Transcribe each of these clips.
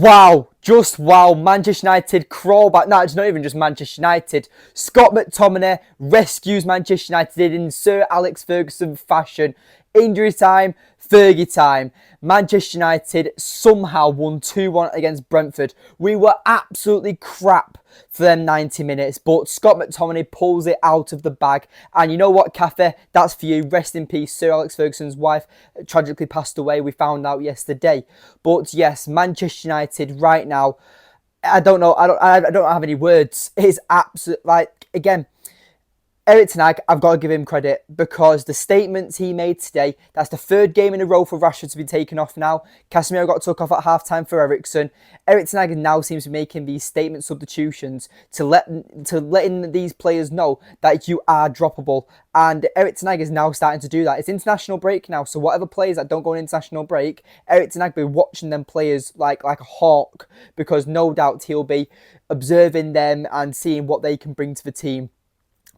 Wow, just wow. Manchester United crawl back. No, it's not even just Manchester United. Scott McTominay rescues Manchester United in Sir Alex Ferguson fashion. Injury time, Fergie time. Manchester United somehow won 2-1 against Brentford. We were absolutely crap for them 90 minutes, but Scott McTominay pulls it out of the bag. And you know what, Cafe? That's for you. Rest in peace. Sir Alex Ferguson's wife tragically passed away. We found out yesterday. But yes, Manchester United right now, I don't know. I don't have any words. It's absolute, like, again, Erik Ten Hag, I've got to give him credit because the statements he made today, that's the third game in a row for Rashford to be taken off now. Casemiro got took off at half-time for Eriksen. Erik Ten Hag now seems to be making these statement substitutions to letting these players know that you are droppable. And Erik Ten Hag is now starting to do that. It's international break now, so whatever players that don't go on international break, Erik Ten Hag will be watching them players like a hawk because no doubt he'll be observing them and seeing what they can bring to the team.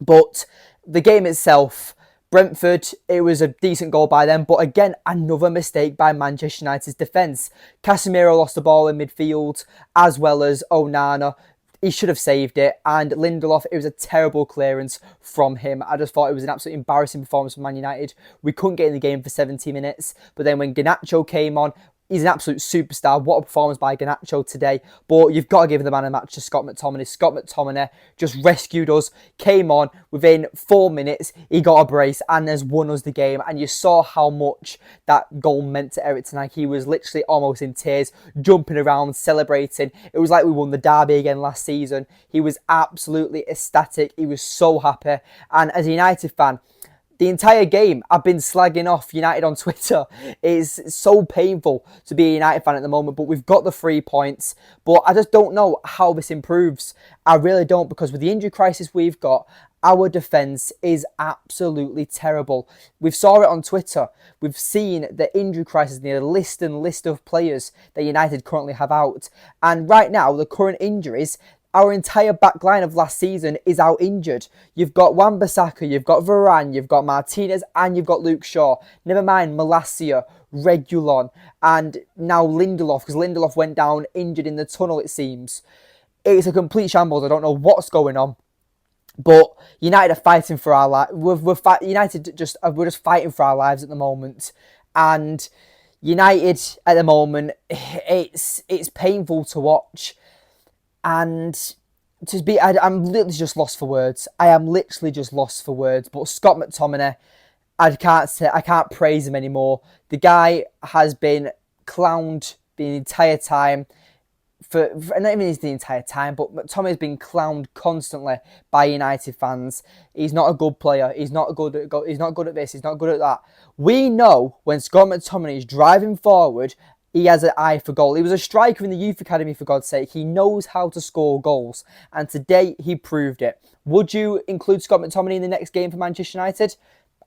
But the game itself, Brentford, it was a decent goal by them. But again, another mistake by Manchester United's defence. Casemiro lost the ball in midfield, as well as Onana. He should have saved it. And Lindelof, it was a terrible clearance from him. I just thought it was an absolutely embarrassing performance from Man United. We couldn't get in the game for 70 minutes. But then when Garnacho came on, he's an absolute superstar. What a performance by Garnacho today. But you've got to give the man of the match to Scott McTominay. Scott McTominay just rescued us, came on within 4 minutes. He got a brace and has won us the game. And you saw how much that goal meant to Erik Ten Hag. He was literally almost in tears, jumping around, celebrating. It was like we won the derby again last season. He was absolutely ecstatic. He was so happy. And as a United fan, the entire game, I've been slagging off United on Twitter. It's so painful to be a United fan at the moment, but we've got the 3 points. But I just don't know how this improves. I really don't, because with the injury crisis we've got, our defence is absolutely terrible. We've saw it on Twitter. We've seen the injury crisis, the list of players that United currently have out. And right now, the current injuries, our entire back line of last season is out injured. You've got Wan-Bissaka, you've got Varane, you've got Martinez, and you've got Luke Shaw. Never mind Malacia, Reguilon, and now Lindelof, because Lindelof went down injured in the tunnel, it seems. It's a complete shambles. I don't know what's going on. But United are fighting for our lives. We're just fighting for our lives at the moment. And United at the moment, it's painful to watch. And I'm literally just lost for words. I am literally just lost for words. But Scott McTominay, I can't praise him anymore. The guy has been clowned the entire time. For not even the entire time, but McTominay has been clowned constantly by United fans. He's not a good player. He's not good at this. He's not good at that. We know when Scott McTominay is driving forward, he has an eye for goal. He was a striker in the youth academy, for God's sake. He knows how to score goals. And today, he proved it. Would you include Scott McTominay in the next game for Manchester United?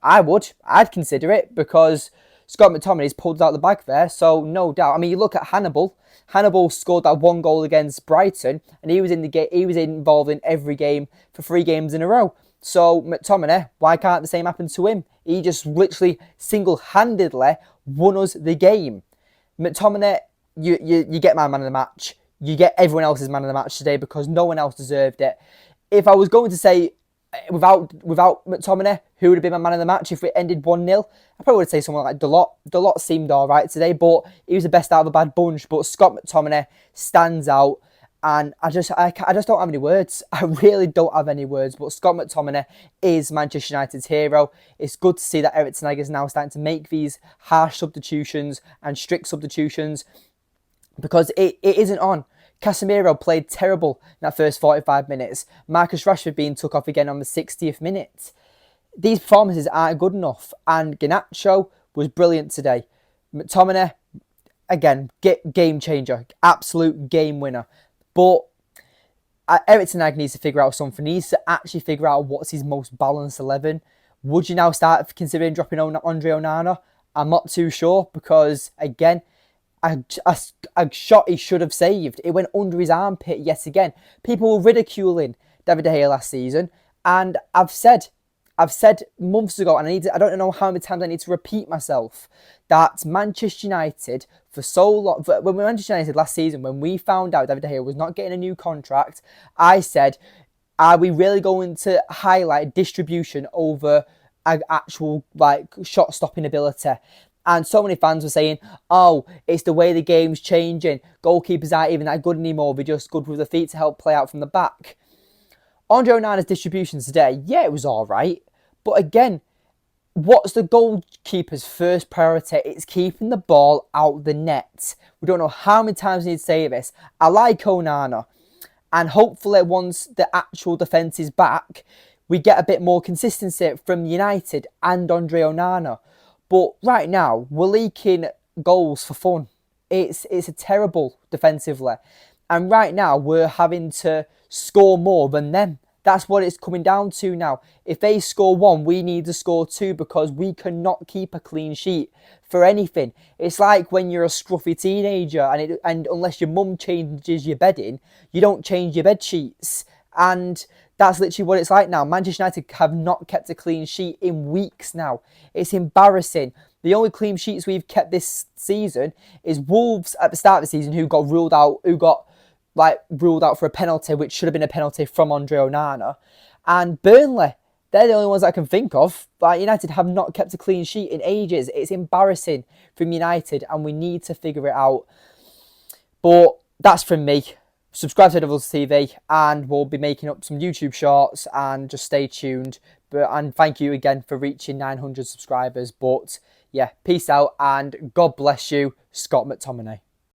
I would. I'd consider it, because Scott McTominay's pulled out the bag there, so no doubt. I mean, you look at Hannibal. Hannibal scored that one goal against Brighton, and he was involved in every game for 3 games in a row. So McTominay, why can't the same happen to him? He just literally single-handedly won us the game. McTominay, you get my man of the match. You get everyone else's man of the match today, because no one else deserved it. If I was going to say without McTominay, who would have been my man of the match if it ended 1-0? I probably would say someone like Dalot. Dalot seemed all right today, but he was the best out of a bad bunch. But Scott McTominay stands out, and I just don't have any words. I really don't have any words. But Scott McTominay is Manchester United's hero. It's good to see that Erik Ten Hag is now starting to make these harsh substitutions and strict substitutions, because it isn't on. Casemiro played terrible in that first 45 minutes. Marcus Rashford being took off again on the 60th minute. These performances aren't good enough. And Garnacho was brilliant today. McTominay, again, game changer. Absolute game winner. But Erik Ten Hag needs to figure out something. He needs to actually figure out what's his most balanced 11. Would you now start considering dropping Andre Onana? I'm not too sure, because, again, a shot he should have saved. It went under his armpit yet again. People were ridiculing David De Gea last season, and I've said I've said months ago, and I don't know how many times I need to repeat myself, that Manchester United, for so long, when Manchester United last season, when we found out David De Gea was not getting a new contract, I said, are we really going to highlight distribution over actual like shot stopping ability? And so many fans were saying, oh, it's the way the game's changing. Goalkeepers aren't even that good anymore. They're just good with the feet to help play out from the back. Andre Onana's distribution today, yeah, it was all right. But again, what's the goalkeeper's first priority? It's keeping the ball out the net. We don't know how many times we need to say this. I like Onana. And hopefully once the actual defence is back, we get a bit more consistency from United and Andre Onana. But right now, we're leaking goals for fun. It's a terrible defensively. And right now, we're having to score more than them. That's what it's coming down to now. If they score 1, we need to score 2 because we cannot keep a clean sheet for anything. It's like when you're a scruffy teenager and unless your mum changes your bedding, you don't change your bed sheets. And that's literally what it's like now. Manchester United have not kept a clean sheet in weeks now. It's embarrassing. The only clean sheets we've kept this season is Wolves at the start of the season who got ruled out for a penalty, which should have been a penalty from Andre Onana. And Burnley, they're the only ones I can think of. But United have not kept a clean sheet in ages. It's embarrassing from United and we need to figure it out. But that's from me. Subscribe to Devils TV and we'll be making up some YouTube shorts and just stay tuned. And thank you again for reaching 900 subscribers. But yeah, peace out and God bless you, Scott McTominay.